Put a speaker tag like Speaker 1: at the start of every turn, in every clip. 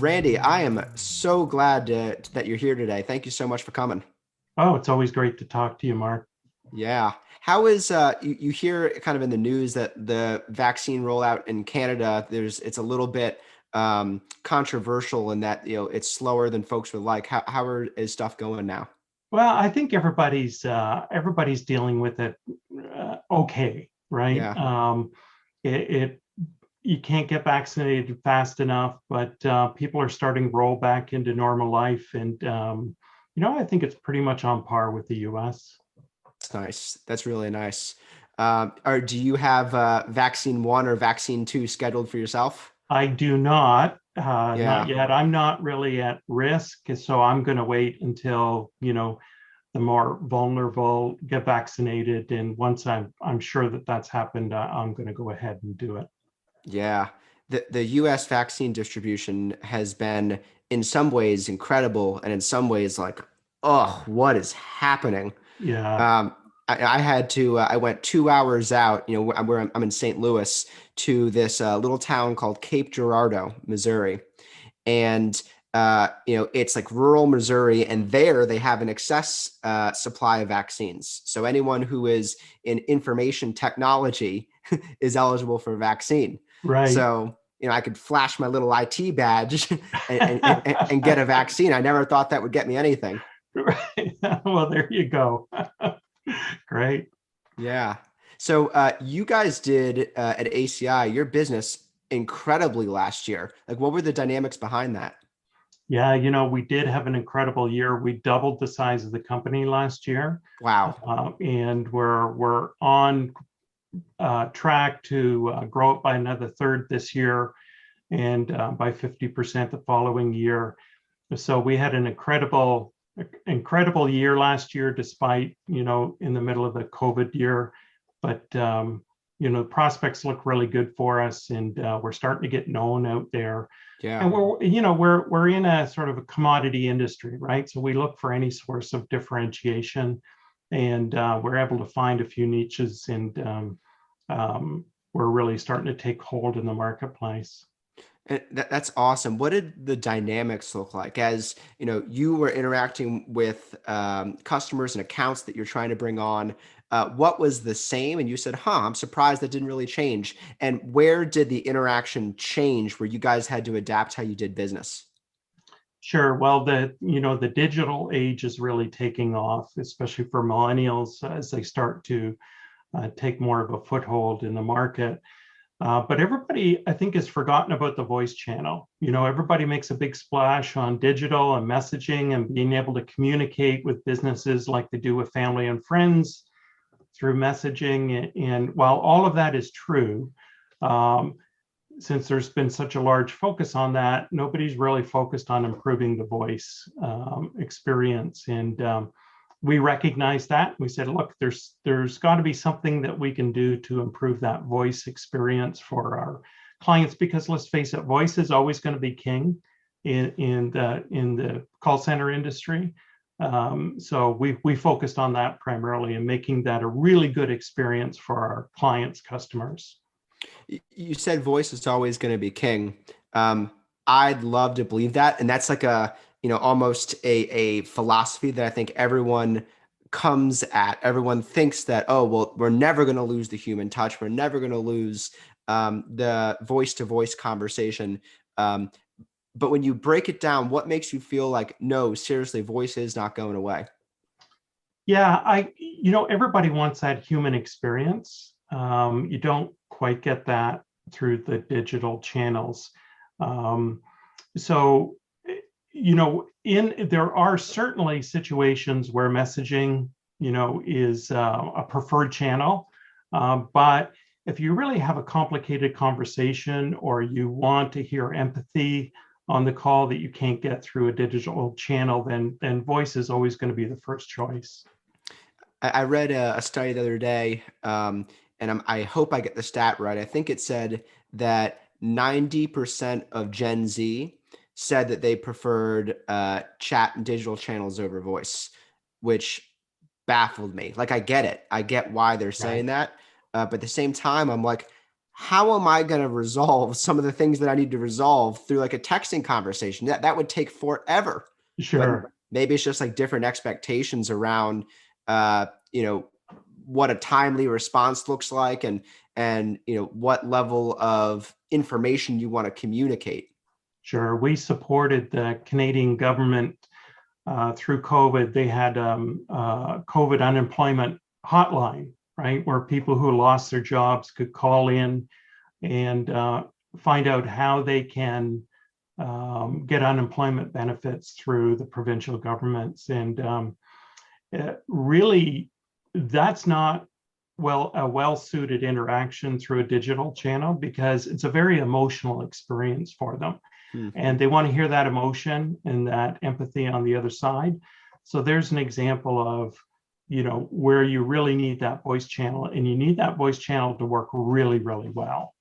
Speaker 1: Randy, I am so glad that you're here today. Thank you so much for coming.
Speaker 2: Oh, it's always great to talk to you, Mark.
Speaker 1: Yeah. How is you hear kind of in the news that the vaccine rollout in Canada, it's a little bit controversial in that, it's slower than folks would like. Is stuff going now?
Speaker 2: Well, I think everybody's dealing with it okay, right?
Speaker 1: Yeah.
Speaker 2: It you can't get vaccinated fast enough, but people are starting to roll back into normal life, and I think it's pretty much on par with the U.S.
Speaker 1: That's nice. That's really nice. Or do you have vaccine one or vaccine two scheduled for yourself?
Speaker 2: I do not
Speaker 1: Yeah.
Speaker 2: yet. I'm not really at risk, so I'm going to wait until the more vulnerable get vaccinated, and once I'm sure that that's happened, I'm going to go ahead and do it.
Speaker 1: Yeah. The US vaccine distribution has been in some ways incredible and in some ways like, oh, what is happening?
Speaker 2: Yeah.
Speaker 1: Um, I had to, I went 2 hours out, I'm in St. Louis to this little town called Cape Girardeau, Missouri. And, it's like rural Missouri, and there they have an excess supply of vaccines. So anyone who is in information technology is eligible for a vaccine.
Speaker 2: Right.
Speaker 1: So, I could flash my little IT badge and get a vaccine. I never thought that would get me anything.
Speaker 2: Right. Well, there you go. Great.
Speaker 1: Yeah. So you guys did at ACI, your business incredibly last year. Like, what were the dynamics behind that?
Speaker 2: Yeah, we did have an incredible year. We doubled the size of the company last year,
Speaker 1: Wow.
Speaker 2: and we're on track to grow it by another third this year, and by 50% the following year. So we had an incredible year last year, despite in the middle of the COVID year. But prospects look really good for us, and we're starting to get known out there.
Speaker 1: Yeah.
Speaker 2: And we're in a sort of a commodity industry, right? So we look for any source of differentiation, and we're able to find a few niches, and we're really starting to take hold in the marketplace.
Speaker 1: And that's awesome. What did the dynamics look like as you were interacting with customers and accounts that you're trying to bring on? What was the same? And you said, "Huh, I'm surprised that didn't really change." And where did the interaction change where you guys had to adapt how you did business?
Speaker 2: Sure. Well, the digital age is really taking off, especially for millennials as they start to take more of a foothold in the market. But everybody, I think, has forgotten about the voice channel. Everybody makes a big splash on digital and messaging and being able to communicate with businesses like they do with family and friends through messaging. And while all of that is true, um, since there's been such a large focus on that, nobody's really focused on improving the voice experience. And we recognized that. We said, look, there's got to be something that we can do to improve that voice experience for our clients, because let's face it, voice is always going to be king in the call center industry. So we focused on that primarily and making that a really good experience for our clients, customers.
Speaker 1: You said voice is always going to be king. Um, I'd love to believe that, and that's like almost a philosophy that I think everyone comes at. Everyone thinks that, oh, well, we're never going to lose the human touch. We're never going to lose the voice to voice conversation. Um, but when you break it down, what makes you feel like, no, seriously, voice is not going away?
Speaker 2: Yeah, everybody wants that human experience. You don't quite get that through the digital channels. Um, so, there are certainly situations where messaging, is a preferred channel. But if you really have a complicated conversation, or you want to hear empathy on the call that you can't get through a digital channel, then voice is always going to be the first choice.
Speaker 1: I read a study the other day, and I hope I get the stat right. I think it said that 90% of Gen Z said that they preferred chat and digital channels over voice, which baffled me. Like, I get it. I get why they're
Speaker 2: Right.
Speaker 1: saying that. But at the same time, I'm like, how am I going to resolve some of the things that I need to resolve through like a texting conversation? That would take forever. But
Speaker 2: Sure.
Speaker 1: maybe it's just like different expectations around, uh, you know, what a timely response looks like, and what level of information you want to communicate.
Speaker 2: Sure. We supported the Canadian government through COVID. They had COVID unemployment hotline, right, where people who lost their jobs could call in and find out how they can get unemployment benefits through the provincial governments. And really, that's not a well-suited interaction through a digital channel, because it's a very emotional experience for them.
Speaker 1: Mm-hmm.
Speaker 2: And they want to hear that emotion and that empathy on the other side. So there's an example of, where you really need that voice channel, and you need that voice channel to work really, really well.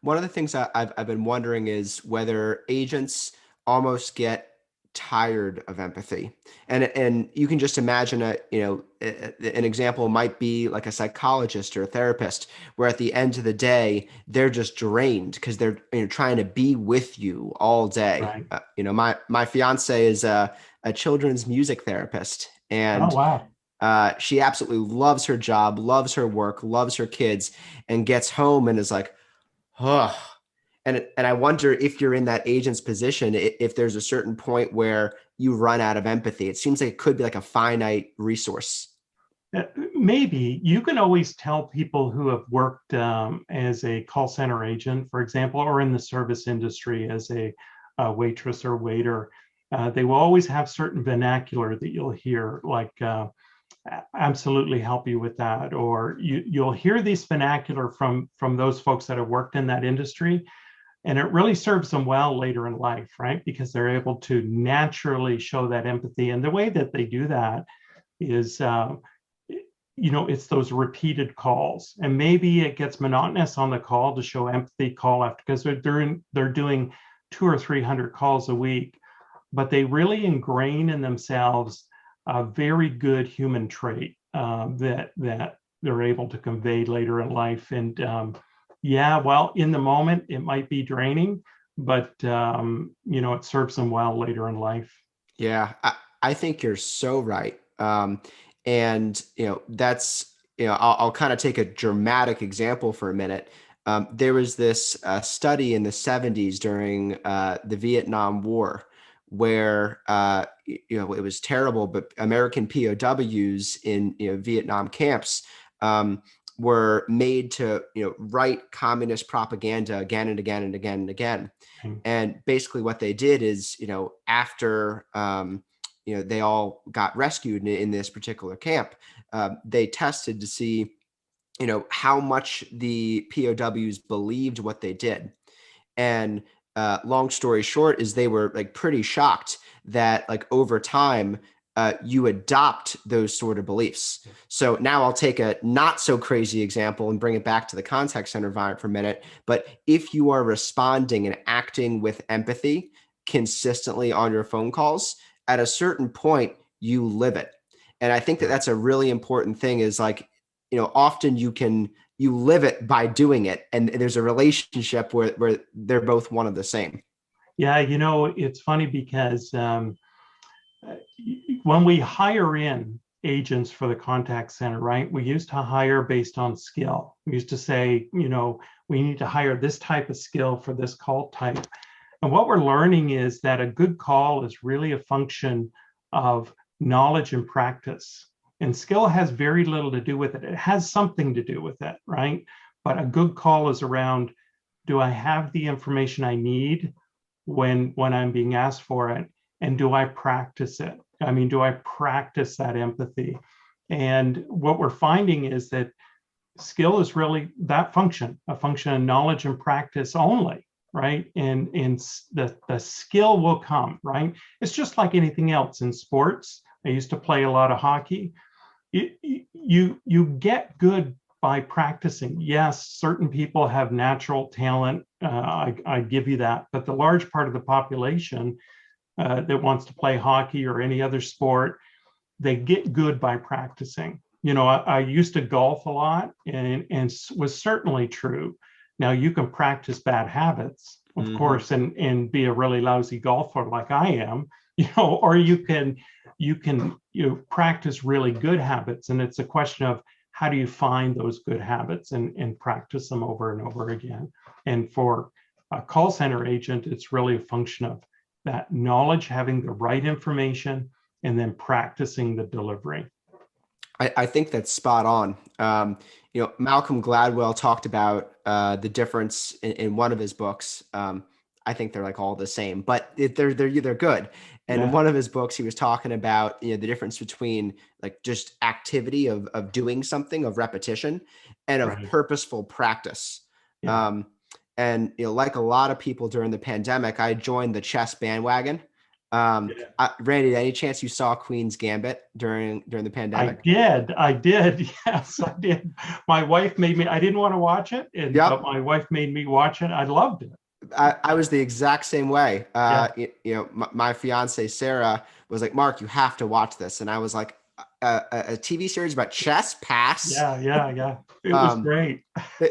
Speaker 1: One of the things I've been wondering is whether agents almost get tired of empathy, and you can just imagine an example might be like a psychologist or a therapist, where at the end of the day they're just drained because they're trying to be with you all day.
Speaker 2: Right.
Speaker 1: My fiance is a children's music therapist,
Speaker 2: Oh,
Speaker 1: and
Speaker 2: wow.
Speaker 1: she absolutely loves her job, loves her work, loves her kids, and gets home and is like, oh. And I wonder if you're in that agent's position, if there's a certain point where you run out of empathy. It seems like it could be like a finite resource.
Speaker 2: Maybe you can always tell people who have worked as a call center agent, for example, or in the service industry as a waitress or waiter. They will always have certain vernacular that you'll hear, like absolutely help you with that, or you'll hear these vernacular from those folks that have worked in that industry, and it really serves them well later in life, right? Because they're able to naturally show that empathy, and the way that they do that is it's those repeated calls, and maybe it gets monotonous on the call to show empathy call after, because they're doing 200 or 300 calls a week, but they really ingrain in themselves a very good human trait that they're able to convey later in life. And in the moment it might be draining, but it serves them well later in life.
Speaker 1: Yeah, I think you're so right. And that's I'll kind of take a dramatic example for a minute. There was this study in the 70s during the Vietnam War, where it was terrible, but American POWs in Vietnam camps were made to write communist propaganda again and again and again and again.
Speaker 2: Okay.
Speaker 1: And basically what they did is, after they all got rescued in this particular camp, they tested to see how much the POWs believed what they did. And long story short is they were like pretty shocked that like over time you adopt those sort of beliefs. So now I'll take a not so crazy example and bring it back to the contact center environment for a minute. But if you are responding and acting with empathy consistently on your phone calls, at a certain point you live it. And I think that that's a really important thing, is like, often you live it by doing it, and there's a relationship where they're both one of the same.
Speaker 2: Yeah, it's funny because when we hire in agents for the contact center, right, we used to hire based on skill. We used to say, we need to hire this type of skill for this call type. And what we're learning is that a good call is really a function of knowledge and practice. And skill has very little to do with it. It has something to do with it, right? But a good call is around, do I have the information I need when I'm being asked for it? And do I practice it? I mean, do I practice that empathy? And what we're finding is that skill is really that function, a function of knowledge and practice only, right? And the skill will come, right? It's just like anything else in sports. I used to play a lot of hockey. You get good by practicing. Yes, certain people have natural talent. I give you that. But the large part of the population that wants to play hockey or any other sport, they get good by practicing. I used to golf a lot, and was certainly true. Now you can practice bad habits, of course, and be a really lousy golfer like I am, or you practice really good habits, and it's a question of how do you find those good habits and practice them over and over again. And for a call center agent, it's really a function of that knowledge, having the right information, and then practicing the delivery.
Speaker 1: I think that's spot on. Malcolm Gladwell talked about the difference in one of his books. I think they're like all the same, but they're good. And in one of his books, he was talking about the difference between like just activity of doing something, of repetition, and of purposeful practice. And like a lot of people during the pandemic, I joined the chess bandwagon. Randy, any chance you saw Queen's Gambit during the pandemic?
Speaker 2: I did. Yes, I did. My wife made me, I didn't want to watch it, but my wife made me watch it. I loved it.
Speaker 1: I was the exact same way. My fiance, Sarah, was like, Mark, you have to watch this. And I was like, a TV series about chess? Pass.
Speaker 2: Yeah. It was great.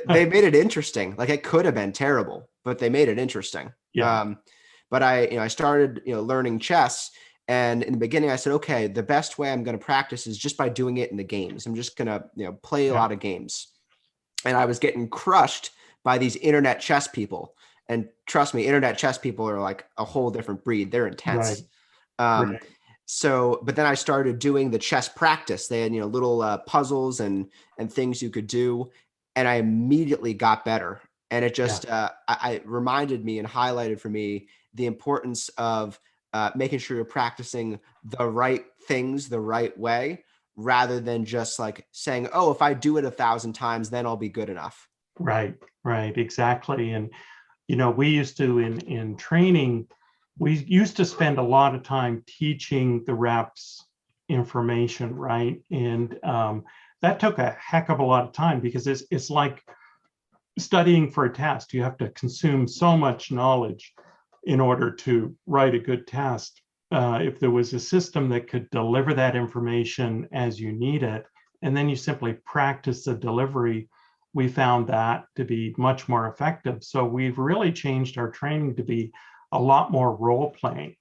Speaker 1: They made it interesting. Like it could have been terrible, but they made it interesting. But I started, learning chess. And in the beginning, I said, okay, the best way I'm going to practice is just by doing it in the games. I'm just going to, play a lot of games. And I was getting crushed by these internet chess people. And trust me, internet chess people are like a whole different breed. They're intense. So, but then I started doing the chess practice. They had, little puzzles and things you could do. And I immediately got better. And it just, I reminded me and highlighted for me the importance of making sure you're practicing the right things the right way, rather than just like saying, oh, if I do it 1,000 times, then I'll be good enough.
Speaker 2: Right, exactly. And, we used to, in training, we used to spend a lot of time teaching the reps information, right? And that took a heck of a lot of time, because it's like studying for a test. You have to consume so much knowledge in order to write a good test. If there was a system that could deliver that information as you need it, and then you simply practice the delivery, we found that to be much more effective. So we've really changed our training to be a lot more role playing.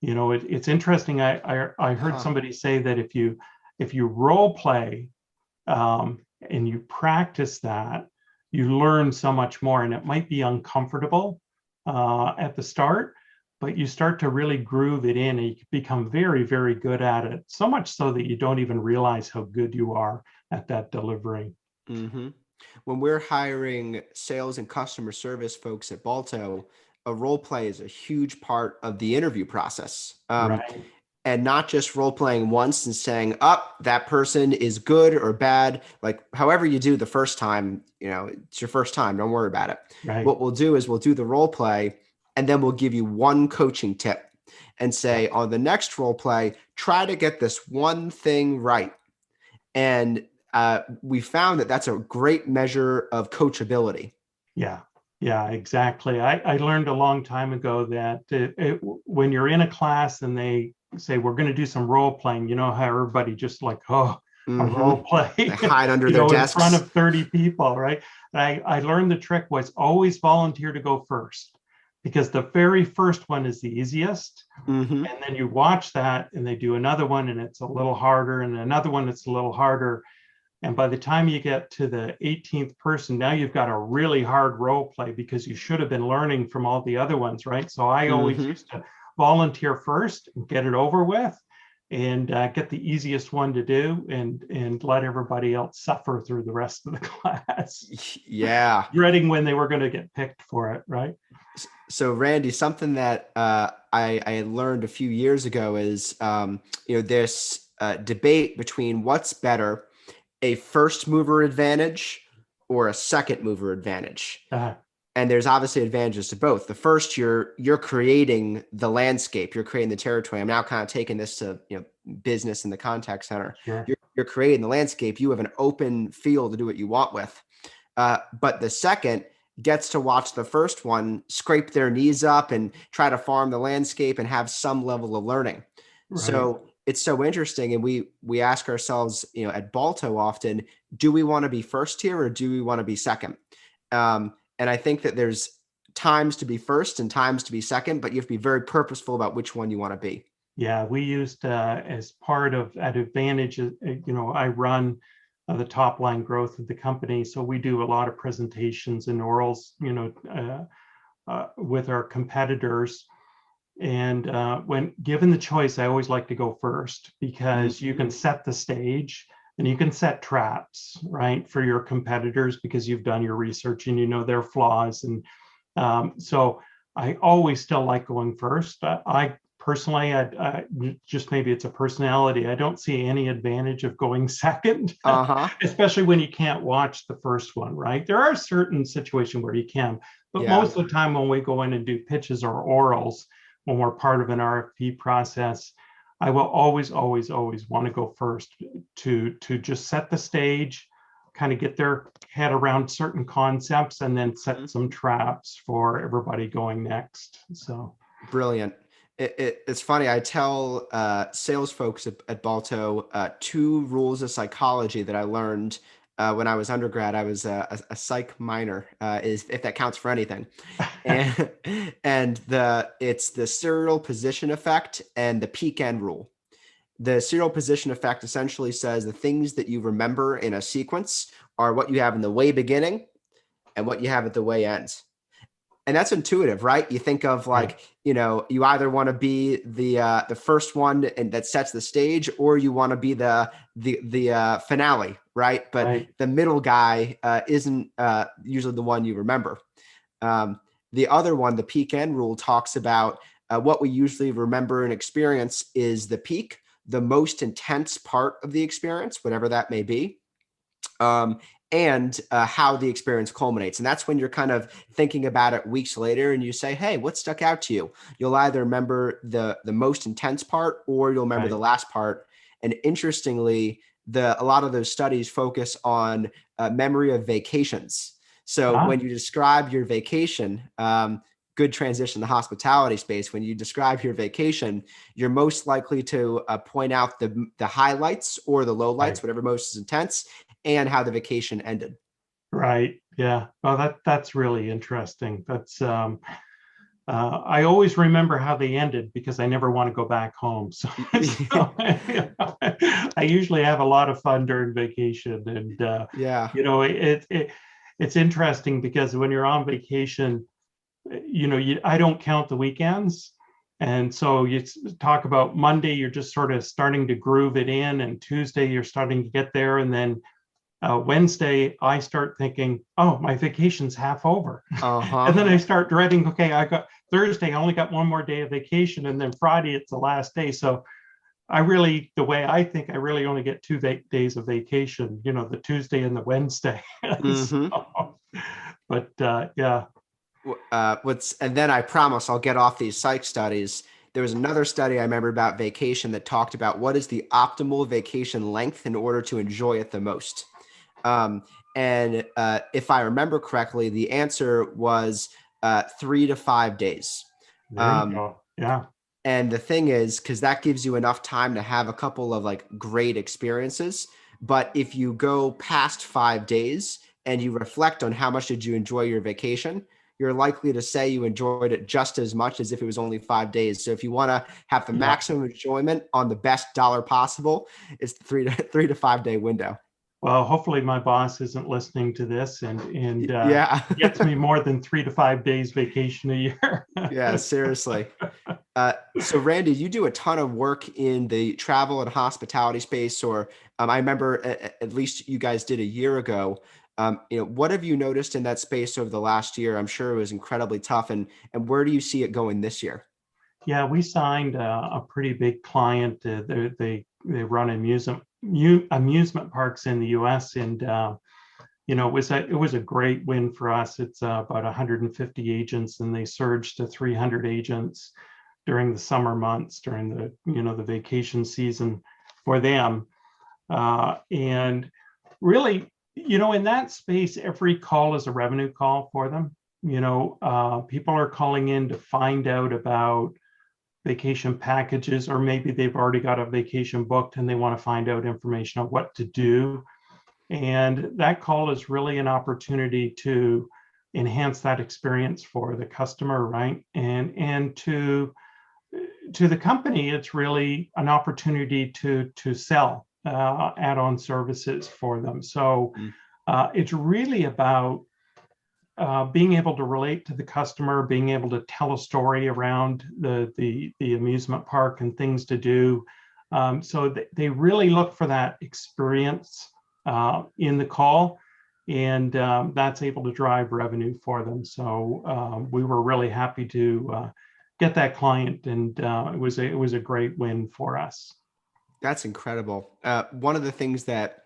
Speaker 2: It's interesting. I heard somebody say that if you role play and you practice that, you learn so much more. And it might be uncomfortable at the start, but you start to really groove it in, and you become very, very good at it. So much so that you don't even realize how good you are at that delivery.
Speaker 1: When we're hiring sales and customer service folks at Balto, a role play is a huge part of the interview process. And not just role playing once and saying, that person is good or bad. Like however you do the first time, it's your first time. Don't worry about it. What we'll do is we'll do the role play, and then we'll give you one coaching tip and say, on the next role play, try to get this one thing right. And we found that that's a great measure of coachability.
Speaker 2: Yeah, exactly. I learned a long time ago that when you're in a class and they say, we're going to do some role playing, how everybody just like, a role play.
Speaker 1: They hide under their desks.
Speaker 2: In front of 30 people, right? I learned the trick was always volunteer to go first, because the very first one is the easiest. And then you watch that and they do another one and it's a little harder, and another one that's a little harder. And by the time you get to the 18th person, now you've got a really hard role play, because you should have been learning from all the other ones, right? So I always used to volunteer first and get it over with, and get the easiest one to do, and let everybody else suffer through the rest of the class. Dreading when they were going to get picked for it, right?
Speaker 1: So Randy, something that I learned a few years ago is, this debate between what's better, a first mover advantage or a second mover advantage. And there's obviously advantages to both. The first, you're creating the landscape, you're creating the territory. I'm now kind of taking this to business in the contact center. You're creating the landscape. You have an open field to do what you want with. But the second gets to watch the first one scrape their knees up and try to farm the landscape and have some level of learning. So it's so interesting. And we ask ourselves, at Balto often, do we want to be first here or do we want to be second? And I think that there's times to be first and times to be second, but you have to be very purposeful about which one you want to be.
Speaker 2: Yeah, we used as part of at Advantage, I run the top line growth of the company. So we do a lot of presentations and orals, with our competitors. And when given the choice, I always like to go first because you can set the stage and you can set traps, right, for your competitors because you've done your research and you know their flaws. And so I always still like going first. I personally, I just maybe it's a personality. I don't see any advantage of going second, especially when you can't watch the first one, right? There are certain situations where you can, but most of the time when we go in and do pitches or orals, when we're part of an RFP process, I will always want to go first to just set the stage, kind of get their head around certain concepts, and then set some traps for everybody going next. So
Speaker 1: brilliant. It's funny. I tell sales folks at Balto 2 rules of psychology that I learned when I was undergrad. I was a psych minor, if that counts for anything. And it's the serial position effect and the peak end rule. The serial position effect essentially says the things that you remember in a sequence are what you have in the way beginning and what you have at the way end. And that's intuitive, right? You think of you either want to be the first one and that sets the stage, or you want to be the finale, right? But the middle guy isn't usually the one you remember. The other one, the peak end rule, talks about what we usually remember and experience is the peak, the most intense part of the experience, whatever that may be. And how the experience culminates. And that's when you're kind of thinking about it weeks later and you say, hey, what stuck out to you? You'll either remember the most intense part or you'll remember the last part. And interestingly, a lot of those studies focus on memory of vacations. So when you describe your vacation, good transition to the hospitality space. When you describe your vacation, you're most likely to point out the highlights or the lowlights, whatever most is intense, and how the vacation ended.
Speaker 2: Right. Yeah. Well, that's really interesting. That's I always remember how they ended because I never want to go back home. So I usually have a lot of fun during vacation, and it's interesting because when you're on vacation, I don't count the weekends. And so you talk about Monday, you're just sort of starting to groove it in, and Tuesday you're starting to get there, and then Wednesday, I start thinking, oh, my vacation's half over. And then I start dreading, okay, I got Thursday, I only got one more day of vacation. And then Friday, it's the last day. So the way I think, I really only get 2 days of vacation, the Tuesday and the Wednesday.
Speaker 1: And then I promise I'll get off these psych studies. There was another study I remember about vacation that talked about what is the optimal vacation length in order to enjoy it the most. And if I remember correctly, the answer was 3 to 5 days.
Speaker 2: There you go. Yeah.
Speaker 1: And the thing is, because that gives you enough time to have a couple of great experiences. But if you go past 5 days and you reflect on how much did you enjoy your vacation, you're likely to say you enjoyed it just as much as if it was only 5 days. So if you want to have the maximum enjoyment on the best dollar possible, it's the 3 to 5 day window.
Speaker 2: Well, hopefully my boss isn't listening to this and gets me more than 3 to 5 days vacation a year.
Speaker 1: Yeah, seriously. So Randy, you do a ton of work in the travel and hospitality space, or I remember at least you guys did a year ago. What have you noticed in that space over the last year? I'm sure it was incredibly tough. And where do you see it going this year?
Speaker 2: Yeah, we signed a pretty big client. They run amusement parks in the U.S. and it was a great win for us. It's about 150 agents, and they surged to 300 agents during the summer months, during the vacation season for them. And really, in that space, every call is a revenue call for them. People are calling in to find out about vacation packages, or maybe they've already got a vacation booked and they want to find out information on what to do. And that call is really an opportunity to enhance that experience for the customer, right? And to the company, it's really an opportunity to sell add-on services for them. So it's really about being able to relate to the customer, being able to tell a story around the amusement park and things to do. So they really look for that experience in the call, and that's able to drive revenue for them. So we were really happy to get that client, and it was a great win for us.
Speaker 1: That's incredible. One of the things that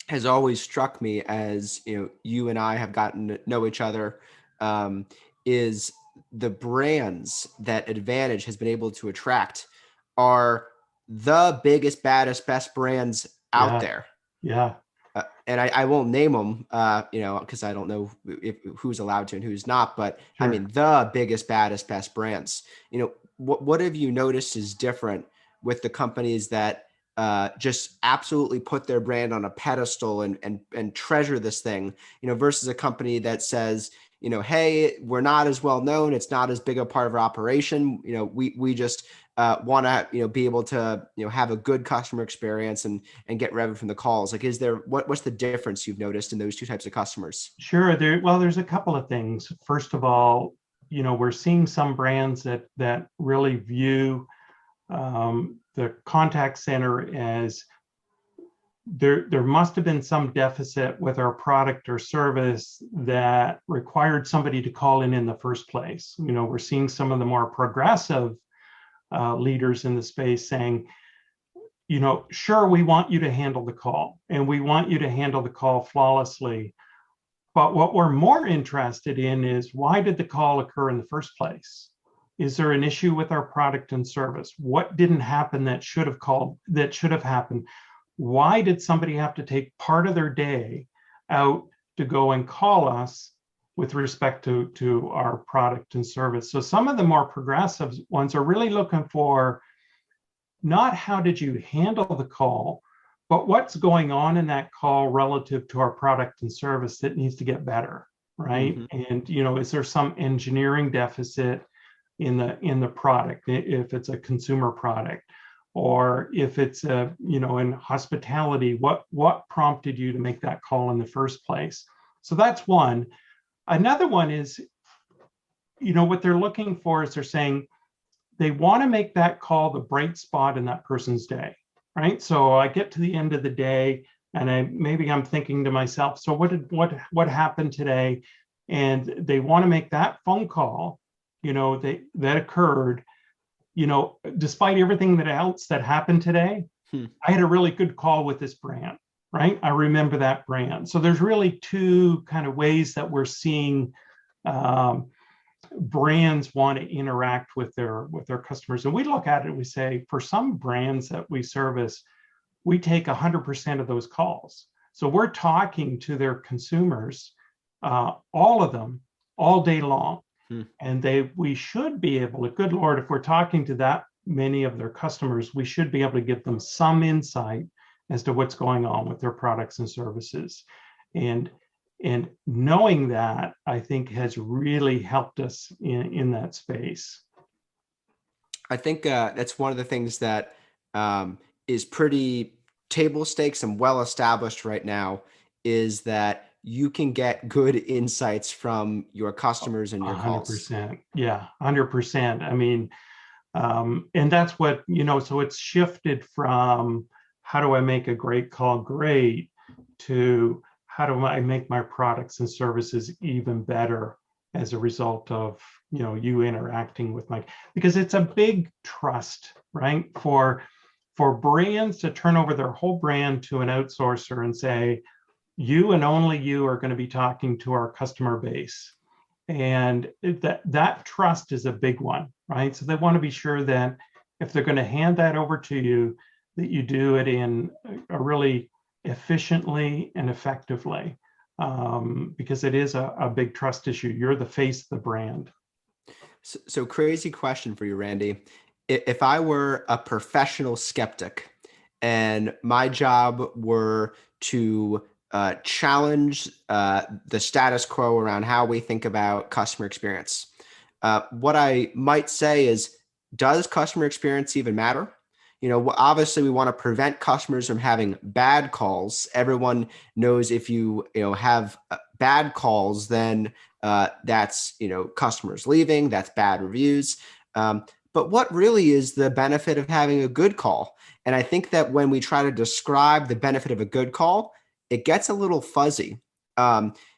Speaker 1: has always struck me as you and I have gotten to know each other is the brands that Advantage has been able to attract are the biggest, baddest, best brands out there.
Speaker 2: Yeah.
Speaker 1: And I won't name them, because I don't know who's allowed to and who's not. But
Speaker 2: Sure.
Speaker 1: I mean, the biggest, baddest, best brands. What have you noticed is different with the companies that just absolutely put their brand on a pedestal and treasure this thing, versus a company that says, hey, we're not as well known, it's not as big a part of our operation. We just want to be able to have a good customer experience and get revenue from the calls. Like, what's the difference you've noticed in those two types of customers?
Speaker 2: Sure. There's a couple of things. First of all, we're seeing some brands that really view the contact center as there must have been some deficit with our product or service that required somebody to call in the first place. We're seeing some of the more progressive leaders in the space saying, sure, we want you to handle the call, and we want you to handle the call flawlessly. But what we're more interested in is, why did the call occur in the first place? Is there an issue with our product and service? What didn't happen that should have happened? Why did somebody have to take part of their day out to go and call us with respect to our product and service? So some of the more progressive ones are really looking for not how did you handle the call, but what's going on in that call relative to our product and service that needs to get better, right? Mm-hmm. And is there some engineering deficit in the product, if it's a consumer product, or if it's in hospitality, what prompted you to make that call in the first place? So that's one. Another one is, what they're looking for is, they're saying they want to make that call the bright spot in that person's day, right? So I get to the end of the day, and I'm thinking to myself, so what happened today? And they want to make that phone call, that occurred, despite everything else that happened today. I had a really good call with this brand, right? I remember that brand. So there's really two kind of ways that we're seeing brands want to interact with their customers. And we look at it, we say, for some brands that we service, we take 100% of those calls. So we're talking to their consumers, all of them, all day long. And we should be able to, good Lord, if we're talking to that many of their customers, we should be able to give them some insight as to what's going on with their products and services. And knowing that, I think, has really helped us in that space.
Speaker 1: I think that's one of the things that is pretty table stakes and well established right now, is that you can get good insights from your customers and your
Speaker 2: 100%.
Speaker 1: calls.
Speaker 2: Yeah, 100%. I mean, and that's what, so it's shifted from how do I make a great call great to how do I make my products and services even better as a result of, you interacting with because it's a big trust, right? For brands to turn over their whole brand to an outsourcer and say, you and only you are going to be talking to our customer base. And that trust is a big one, right? So they want to be sure that if they're going to hand that over to you, that you do it in a really efficiently and effectively, because it is a big trust issue. You're the face of the brand.
Speaker 1: So crazy question for you, Randy. If I were a professional skeptic and my job were to challenge the status quo around how we think about customer experience, what I might say is, does customer experience even matter? Obviously we want to prevent customers from having bad calls. Everyone knows if you have bad calls, then that's customers leaving, that's bad reviews. But what really is the benefit of having a good call? And I think that when we try to describe the benefit of a good call, it gets a little fuzzy.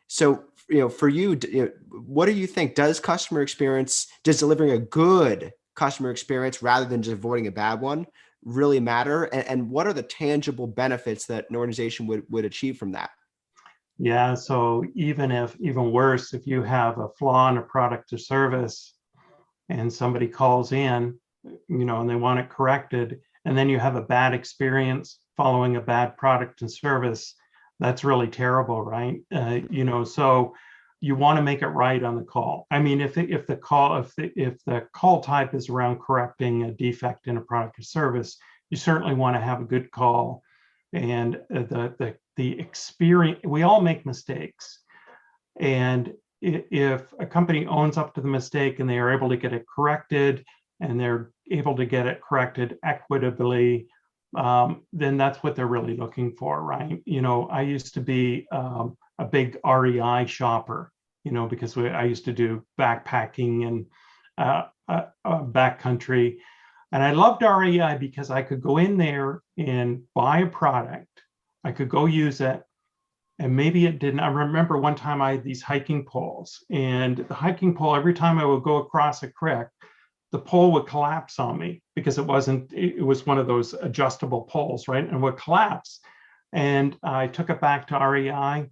Speaker 1: So for you, what do you think? Does delivering a good customer experience rather than just avoiding a bad one really matter? And what are the tangible benefits that an organization would achieve from that?
Speaker 2: Yeah, so even worse, if you have a flaw in a product or service and somebody calls in, and they want it corrected, and then you have a bad experience following a bad product and service, that's really terrible, right? So you want to make it right on the call. I mean, if the call type is around correcting a defect in a product or service, you certainly want to have a good call. And the experience, we all make mistakes, and if a company owns up to the mistake and they are able to get it corrected, and they're able to get it corrected equitably, then that's what they're really looking for, right? I used to be a big REI shopper, because I used to do backpacking and backcountry. And I loved REI because I could go in there and buy a product. I could go use it, and maybe it didn't. I remember one time I had these hiking poles, and the hiking pole, every time I would go across a creek, the pole would collapse on me because it was one of those adjustable poles, right? And would collapse. And I took it back to REI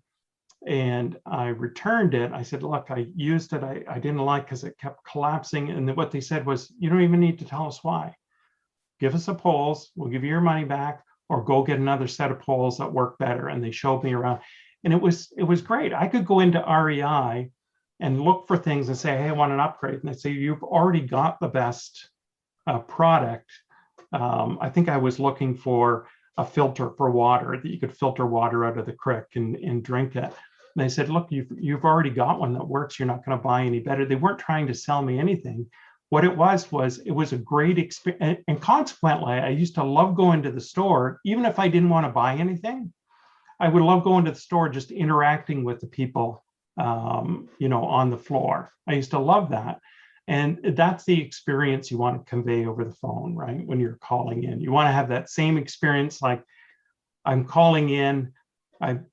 Speaker 2: and I returned it. I said, look, I used it. I didn't like because it kept collapsing. And what they said was, you don't even need to tell us why. Give us the poles, we'll give you your money back, or go get another set of poles that work better. And they showed me around. And it was great. I could go into REI and look for things and say, hey, I want an upgrade. And they say, you've already got the best product. I think I was looking for a filter for water, that you could filter water out of the creek and drink it. And they said, look, you've already got one that works. You're not going to buy any better. They weren't trying to sell me anything. What it was a great experience. And consequently, I used to love going to the store, even if I didn't want to buy anything. I would love going to the store, just interacting with the people, on the floor. I used to love that. And that's the experience you want to convey over the phone, right? When you're calling in, you want to have that same experience. Like, I'm calling in, and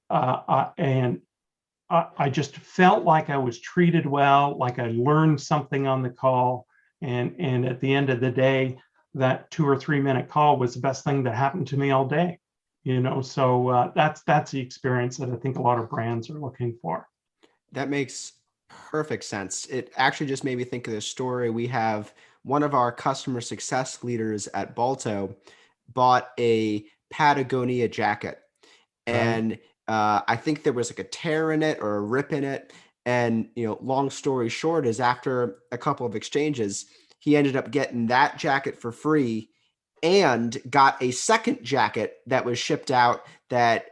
Speaker 2: I just felt like I was treated well, like I learned something on the call. And at the end of the day, that 2 or 3 minute call was the best thing that happened to me all day. So that's the experience that I think a lot of brands are looking for.
Speaker 1: That makes perfect sense. It actually just made me think of this story. We have one of our customer success leaders at Balto bought a Patagonia jacket. And I think there was like a tear in it or a rip in it. And, long story short is, after a couple of exchanges, he ended up getting that jacket for free and got a second jacket that was shipped out that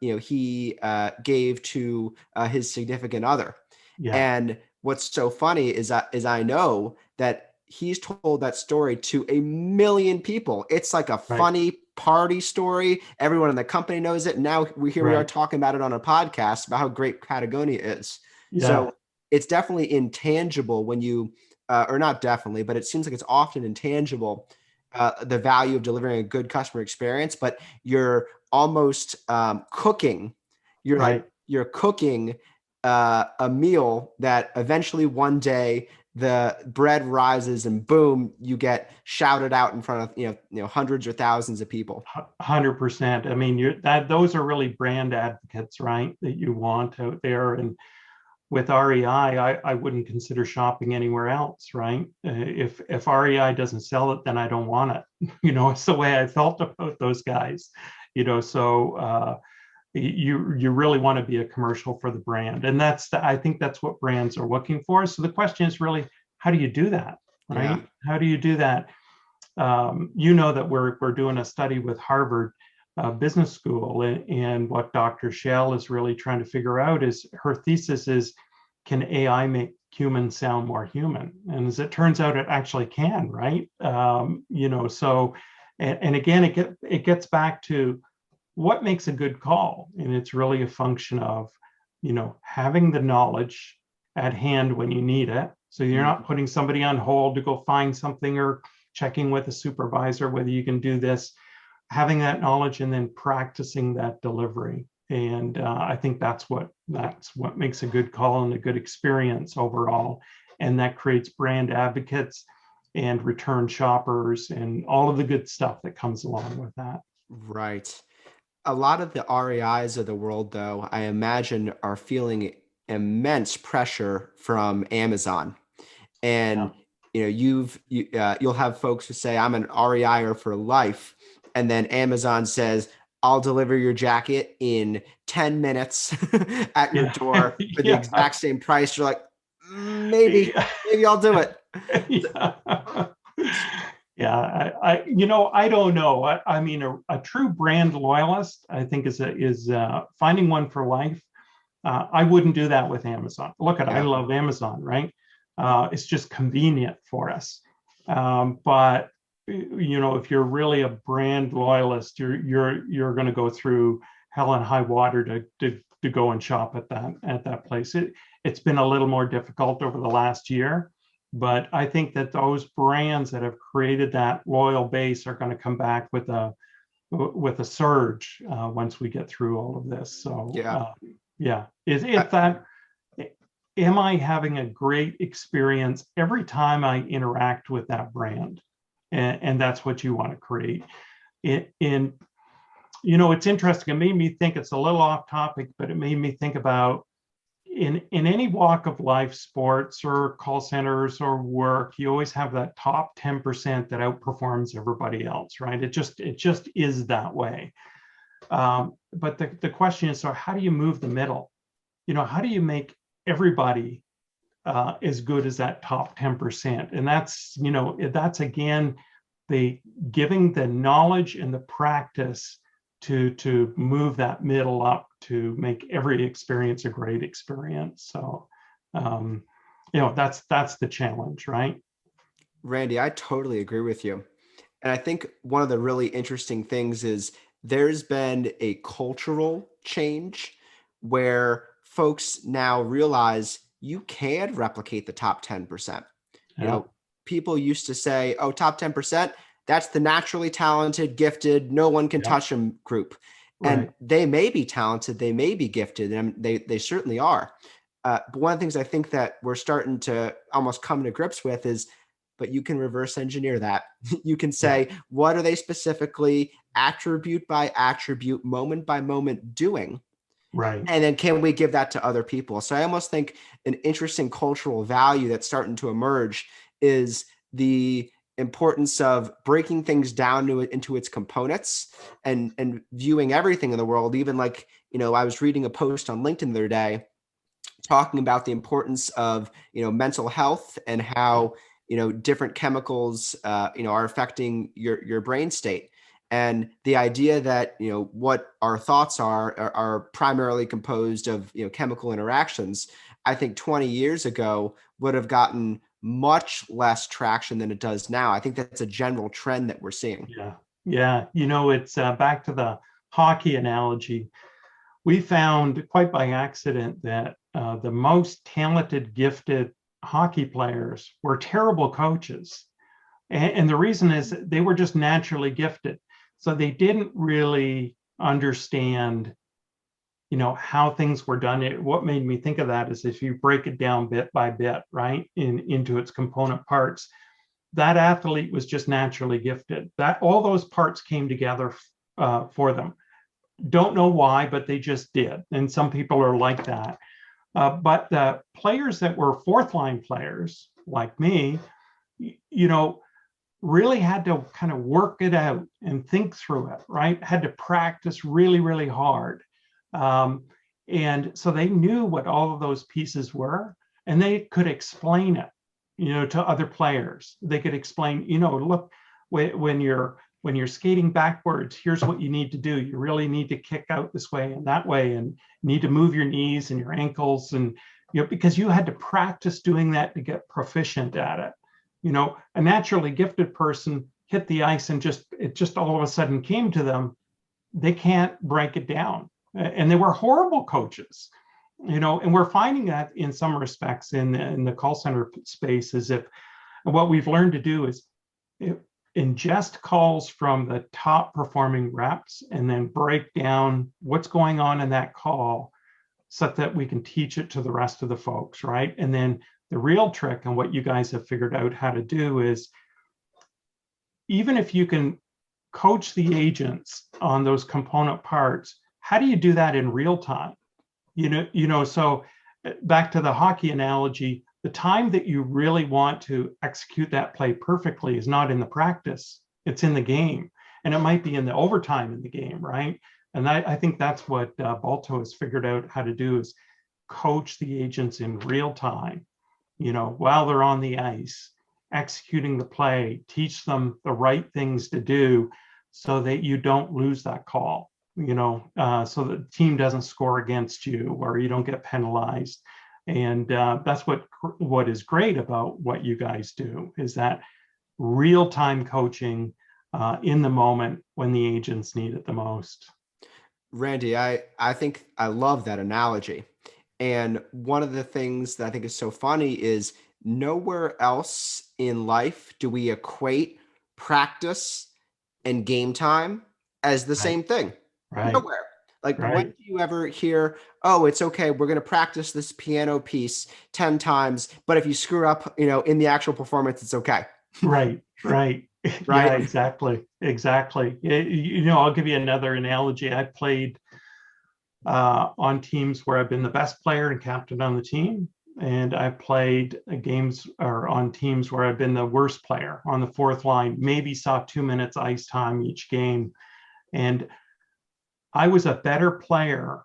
Speaker 1: he gave to his significant other.
Speaker 2: Yeah.
Speaker 1: And what's so funny is I know that he's told that story to a million people. It's like a funny party story. Everyone in the company knows it. Now we are talking about it on a podcast about how great Patagonia is. Yeah. So it's definitely intangible when you, or not definitely, but it seems like it's often intangible, the value of delivering a good customer experience, but you're almost cooking. You're cooking a meal that eventually one day the bread rises and boom, you get shouted out in front of hundreds or thousands of people.
Speaker 2: 100%. I mean, those are really brand advocates, right? That you want out there. And with REI, I wouldn't consider shopping anywhere else, right? If REI doesn't sell it, then I don't want it. It's the way I felt about those guys. So you really want to be a commercial for the brand, and I think that's what brands are looking for. So the question is really, how do you do that, right? Yeah. How do you do that? you know that we're doing a study with Harvard Business School, and what Dr. Shell is really trying to figure out is, her thesis is, can AI make humans sound more human? And as it turns out, it actually can, right? So, and again, it gets back to what makes a good call, and it's really a function of, having the knowledge at hand when you need it, so you're not putting somebody on hold to go find something, or checking with a supervisor whether you can do this, having that knowledge and then practicing that delivery. And I think that's what makes a good call and a good experience overall. And that creates brand advocates and return shoppers and all of the good stuff that comes along with that.
Speaker 1: Right. A lot of the REIs of the world, though, I imagine, are feeling immense pressure from Amazon. And you'll have folks who say, I'm an REIer for life, and then Amazon says, I'll deliver your jacket in 10 minutes at your door for the exact same price. You're like, maybe I'll do it.
Speaker 2: I don't know. I mean, a true brand loyalist, I think, is finding one for life. I wouldn't do that with Amazon. I love Amazon, right? It's just convenient for us. But if you're really a brand loyalist, you're going to go through hell and high water to go and shop at that place. It's been a little more difficult over the last year, but I think that those brands that have created that loyal base are going to come back with a surge once we get through all of this. So am I having a great experience every time I interact with that brand? And that's what you want to create. It's interesting. It made me think, it's a little off topic, but it made me think about, in any walk of life, sports or call centers or work, you always have that top 10% that outperforms everybody else, right? It just is that way. But the question is, so how do you move the middle? How do you make everybody as good as that top 10%? And that's again, the giving the knowledge and the practice to move that middle up, to make every experience a great experience. So that's the challenge, right?
Speaker 1: Randy, I totally agree with you. And I think one of the really interesting things is there's been a cultural change where folks now realize you can replicate the top 10%. People used to say, oh, top 10%, that's the naturally talented, gifted, no one can touch them group. And
Speaker 2: Right.
Speaker 1: they may be talented, they may be gifted, and they certainly are. But one of the things I think that we're starting to almost come to grips with is, but you can reverse engineer that. You can say, what are they specifically, attribute by attribute, moment by moment doing?
Speaker 2: Right.
Speaker 1: And then can we give that to other people? So I almost think an interesting cultural value that's starting to emerge is the importance of breaking things down into its components and viewing everything in the world. Even like, I was reading a post on LinkedIn the other day talking about the importance of, mental health and how, different chemicals, are affecting your brain state. And the idea that, what our thoughts are primarily composed of, chemical interactions, I think 20 years ago would have gotten much less traction than it does now. I think that's a general trend that we're seeing.
Speaker 2: Yeah. It's back to the hockey analogy. We found quite by accident that the most talented, gifted hockey players were terrible coaches. And the reason is they were just naturally gifted. So they didn't really understand, how things were done. What made me think of that is, if you break it down bit by bit, right, into its component parts, that athlete was just naturally gifted. That all those parts came together for them. Don't know why, but they just did. And some people are like that. But the players that were fourth line players, like me, really had to kind of work it out and think through it, right? Had to practice really, really hard. And so they knew what all of those pieces were, and they could explain it, to other players. They could explain, look, when you're skating backwards, here's what you need to do. You really need to kick out this way and that way, and you need to move your knees and your ankles, and because you had to practice doing that to get proficient at it. A naturally gifted person hit the ice and it just all of a sudden came to them. They can't break it down, and they were horrible coaches. And we're finding that in some respects in the call center space, is if what we've learned to do is ingest calls from the top performing reps and then break down what's going on in that call so that we can teach it to the rest of the folks, right? And then the real trick, and what you guys have figured out how to do, is even if you can coach the agents on those component parts, how do you do that in real time? So back to the hockey analogy, the time that you really want to execute that play perfectly is not in the practice, it's in the game. And it might be in the overtime in the game, right? And I think that's what Balto has figured out how to do, is coach the agents in real time, while they're on the ice, executing the play, teach them the right things to do so that you don't lose that call, so the team doesn't score against you or you don't get penalized. And that's what is great about what you guys do, is that real-time coaching in the moment when the agents need it the most.
Speaker 1: Randy, I think I love that analogy. And one of the things that I think is so funny is nowhere else in life do we equate practice and game time as the same thing.
Speaker 2: Right.
Speaker 1: Nowhere. Like, when do you ever hear, oh, it's okay, we're going to practice this piano piece 10 times, but if you screw up, in the actual performance, it's okay.
Speaker 2: Right.
Speaker 1: Right?
Speaker 2: Yeah, exactly. I'll give you another analogy. I played on teams where I've been the best player and captain on the team. And I played on teams where I've been the worst player on the fourth line, maybe saw 2 minutes ice time each game. And I was a better player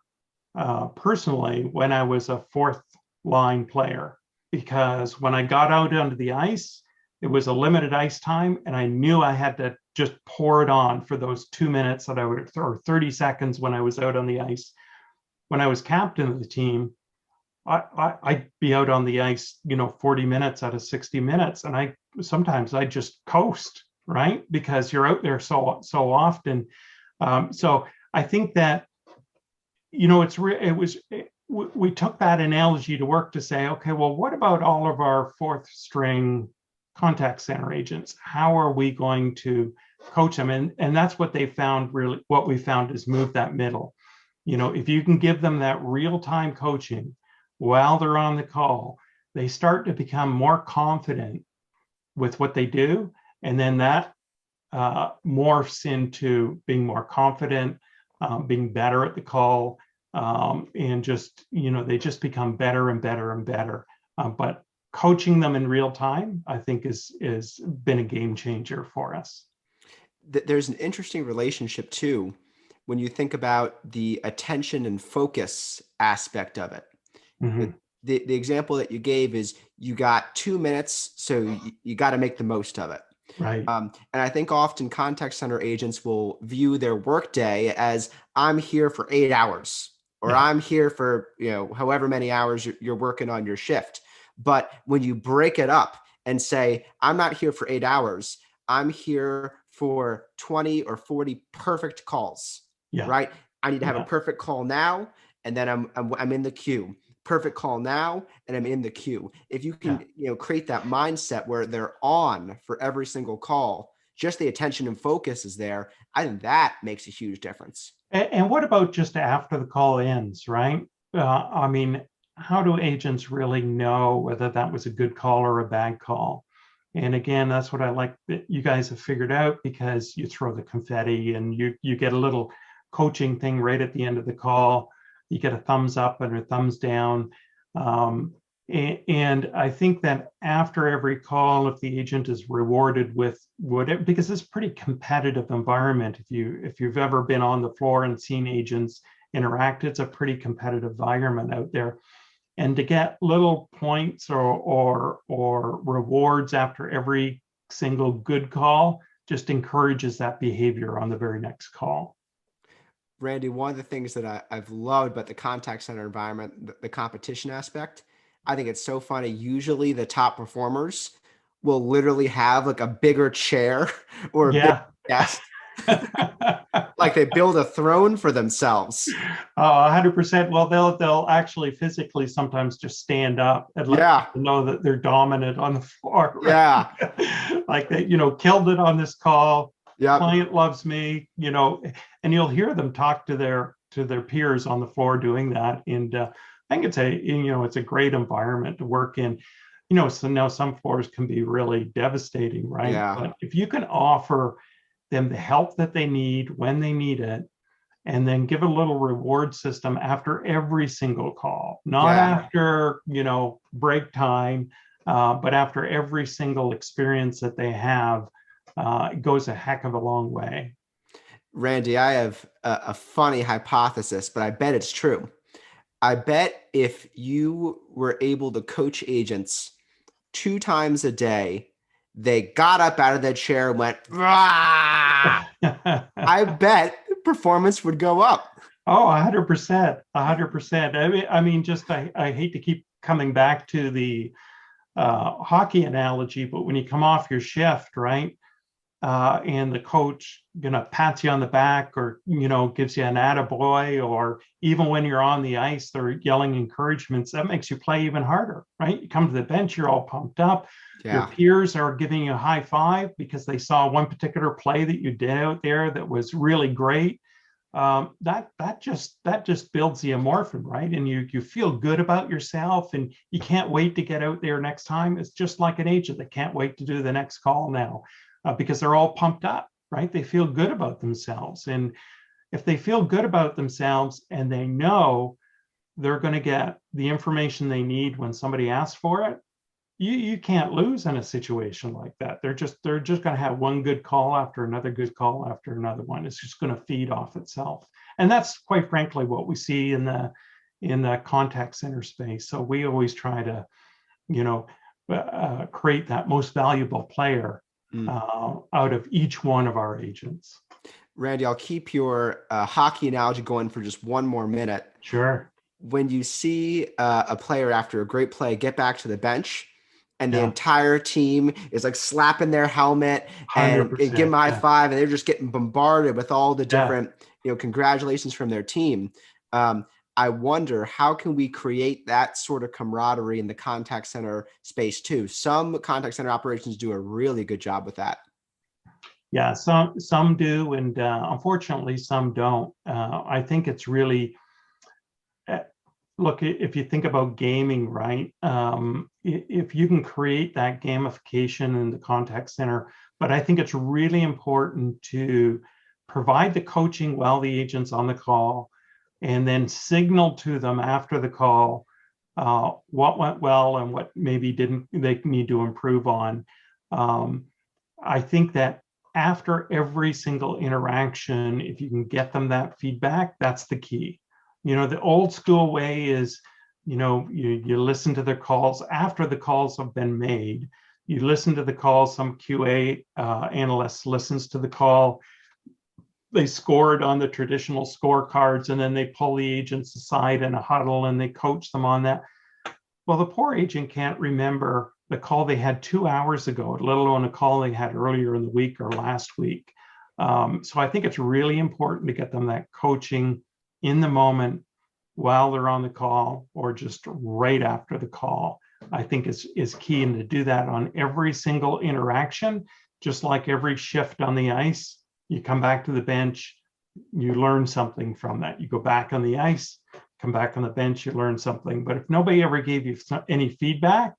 Speaker 2: personally when I was a fourth line player, because when I got out onto the ice, it was a limited ice time, and I knew I had to just pour it on for those 2 minutes or 30 seconds when I was out on the ice. When I was captain of the team, I'd be out on the ice, 40 minutes out of 60 minutes, and sometimes I just coast, right? Because you're out there so often. So I think that, we took that analogy to work to say, okay, well, what about all of our fourth string contact center agents? How are we going to coach them? And that's what they found. Really, what we found is move that middle. If you can give them that real-time coaching while they're on the call, they start to become more confident with what they do. And then that morphs into being more confident, being better at the call, and just, they just become better and better and better. But coaching them in real time, I think, is been a game changer for us.
Speaker 1: There's an interesting relationship too, when you think about the attention and focus aspect of it.
Speaker 2: Mm-hmm.
Speaker 1: The example that you gave is you got 2 minutes, so you got to make the most of it.
Speaker 2: Right.
Speaker 1: And I think often contact center agents will view their workday as, I'm here for 8 hours, or I'm here for, however many hours you're working on your shift. But when you break it up and say, I'm not here for 8 hours, I'm here for 20 or 40 perfect calls, right? I need to have a perfect call now, and then I'm in the queue. Perfect call now, and I'm in the queue. If you can, create that mindset where they're on for every single call, just the attention and focus is there, I think that makes a huge difference.
Speaker 2: And what about just after the call ends, right? How do agents really know whether that was a good call or a bad call? And again, that's what I like that you guys have figured out, because you throw the confetti and you get a little coaching thing right at the end of the call. You get a thumbs up and a thumbs down. And I think that after every call, if the agent is rewarded with whatever, because it's a pretty competitive environment. If you've ever been on the floor and seen agents interact, it's a pretty competitive environment out there. And to get little points or rewards after every single good call, just encourages that behavior on the very next call.
Speaker 1: Randy, one of the things that I've loved about the contact center environment, the competition aspect, I think it's so funny. Usually the top performers will literally have like a bigger chair or a big
Speaker 2: Yeah.
Speaker 1: desk. Like they build a throne for themselves.
Speaker 2: 100%. Well, they'll actually physically sometimes just stand up and let
Speaker 1: Yeah.
Speaker 2: people know that they're dominant on the floor. Right?
Speaker 1: Yeah.
Speaker 2: Like they, killed it on this call.
Speaker 1: Yep.
Speaker 2: Client loves me, and you'll hear them talk to their peers on the floor doing that. And I think it's a great environment to work in. So now some floors can be really devastating, right?
Speaker 1: Yeah.
Speaker 2: But if you can offer them the help that they need when they need it, and then give a little reward system after every single call, not
Speaker 1: Yeah.
Speaker 2: after, break time, but after every single experience that they have, it goes a heck of a long way.
Speaker 1: Randy, I have a funny hypothesis, but I bet it's true. I bet if you were able to coach agents 2 times a day, they got up out of their chair and went, "Rah!" I bet performance would go up.
Speaker 2: Oh, 100%, 100%. I mean, just I hate to keep coming back to the hockey analogy, but when you come off your shift, right, and the coach, pats you on the back or, gives you an attaboy, or even when you're on the ice, they're yelling encouragements, that makes you play even harder, right? You come to the bench, you're all pumped up. Your
Speaker 1: Yeah.
Speaker 2: peers are giving you a high five because they saw one particular play that you did out there that was really great. That just builds the endorphin, right? And you feel good about yourself, and you can't wait to get out there next time. It's just like an agent that can't wait to do the next call now, because they're all pumped up, right? They feel good about themselves, and if they feel good about themselves and they know they're going to get the information they need when somebody asks for it, you can't lose in a situation like that. They're just going to have one good call after another good call after another one. It's just going to feed off itself, and that's quite frankly what we see in the contact center space. So we always try to, create that most valuable player out of each one of our agents.
Speaker 1: Randy, I'll keep your hockey analogy going for just one more minute.
Speaker 2: Sure.
Speaker 1: When you see a player after a great play get back to the bench, and the
Speaker 2: Yeah.
Speaker 1: entire team is like slapping their helmet and give them
Speaker 2: 100%.
Speaker 1: a high
Speaker 2: Yeah.
Speaker 1: five, and they're just getting bombarded with all the
Speaker 2: Yeah.
Speaker 1: different, congratulations from their team. I wonder, how can we create that sort of camaraderie in the contact center space too? Some contact center operations do a really good job with that.
Speaker 2: Yeah, some do, and unfortunately, some don't. I think it's really, look, if you think about gaming, right? If you can create that gamification in the contact center, but I think it's really important to provide the coaching while the agent's on the call, and then signal to them after the call what went well and what maybe didn't, they need to improve on. I think that after every single interaction, if you can get them that feedback, that's the key. The old school way is, you listen to their calls after the calls have been made. You listen to the call, some QA analyst listens to the call. They score it on the traditional scorecards, and then they pull the agents aside in a huddle and they coach them on that. Well, the poor agent can't remember the call they had 2 hours ago, let alone a call they had earlier in the week or last week. So I think it's really important to get them that coaching in the moment while they're on the call, or just right after the call. I think is key, and to do that on every single interaction, just like every shift on the ice. You come back to the bench, you learn something from that. You go back on the ice, come back on the bench, you learn something. But if nobody ever gave you any feedback,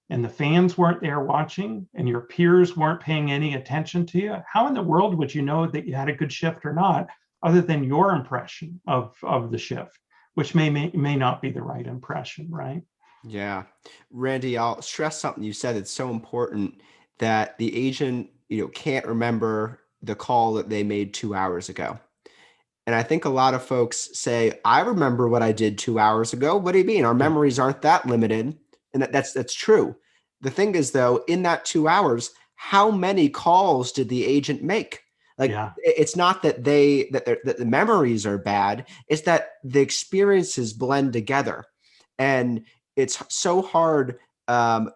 Speaker 2: and the fans weren't there watching, and your peers weren't paying any attention to you, how in the world would you know that you had a good shift or not, other than your impression of the shift, which may not be the right impression, right?
Speaker 1: Yeah. Randy, I'll stress something you said that's so important, that the agent, can't remember the call that they made 2 hours ago. And I think a lot of folks say, I remember what I did 2 hours ago. What do you mean? Our memories aren't that limited. And that's true. The thing is, though, in that 2 hours, how many calls did the agent make? Like,
Speaker 2: Yeah.
Speaker 1: it's not that that the memories are bad. It's that the experiences blend together, and it's so hard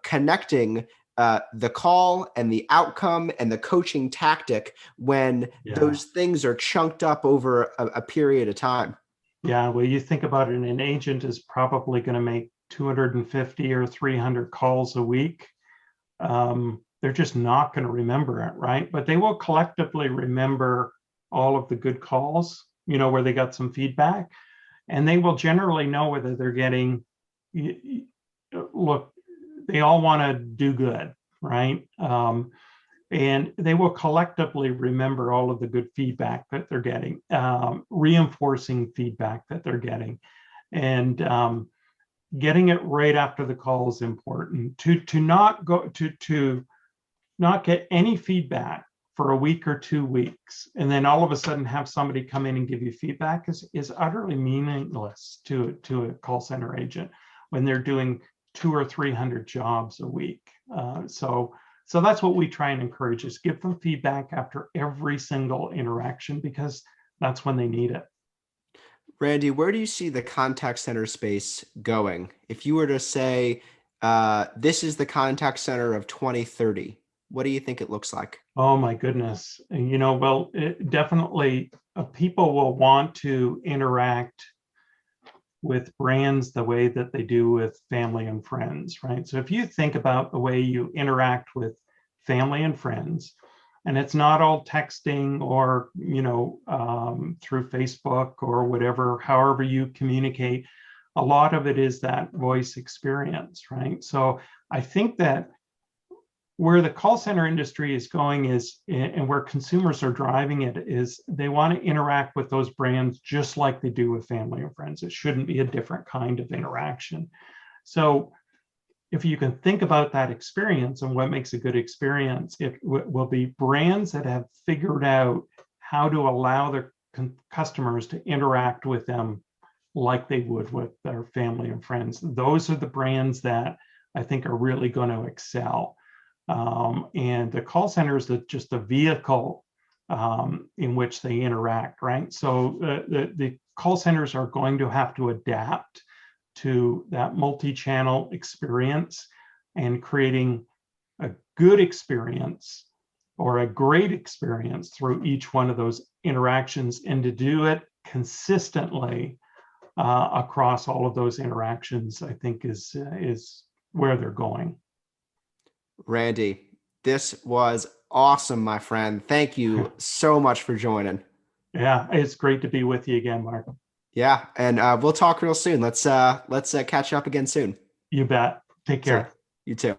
Speaker 1: connecting the call and the outcome and the coaching tactic when
Speaker 2: Yeah.
Speaker 1: those things are chunked up over a period of time.
Speaker 2: Yeah. Well, you think about it, an agent is probably going to make 250 or 300 calls a week. They're just not going to remember it, right? But they will collectively remember all of the good calls, where they got some feedback, and they will generally know whether they're getting, look, they all want to do good, right? And they will collectively remember all of the good feedback that they're getting, reinforcing feedback that they're getting, and getting it right after the call is important. To not go to not get any feedback for a week or 2 weeks, and then all of a sudden have somebody come in and give you feedback is utterly meaningless to a call center agent when they're doing 200 or 300 jobs a week. So that's what we try and encourage, is give them feedback after every single interaction, because that's when they need it.
Speaker 1: Randy, where do you see the contact center space going? If you were to say, this is the contact center of 2030, what do you think it looks like?
Speaker 2: Oh my goodness. Well, definitely people will want to interact with brands the way that they do with family and friends, right? So if you think about the way you interact with family and friends, and it's not all texting or through Facebook or whatever, however you communicate, a lot of it is that voice experience, right? So I think that where the call center industry is going is, and where consumers are driving it, is they want to interact with those brands just like they do with family and friends. It shouldn't be a different kind of interaction. So if you can think about that experience and what makes a good experience, it will be brands that have figured out how to allow their customers to interact with them like they would with their family and friends. Those are the brands that I think are really going to excel. And the call center is just a vehicle in which they interact, right? So the call centers are going to have to adapt to that multi-channel experience and creating a good experience or a great experience through each one of those interactions, and to do it consistently across all of those interactions, I think is where they're going.
Speaker 1: Randy, this was awesome, my friend. Thank you so much for joining.
Speaker 2: Yeah, it's great to be with you again, Mark.
Speaker 1: Yeah, and we'll talk real soon. Let's catch up again soon.
Speaker 2: You bet. Take
Speaker 1: See ya.
Speaker 2: care.
Speaker 1: You too.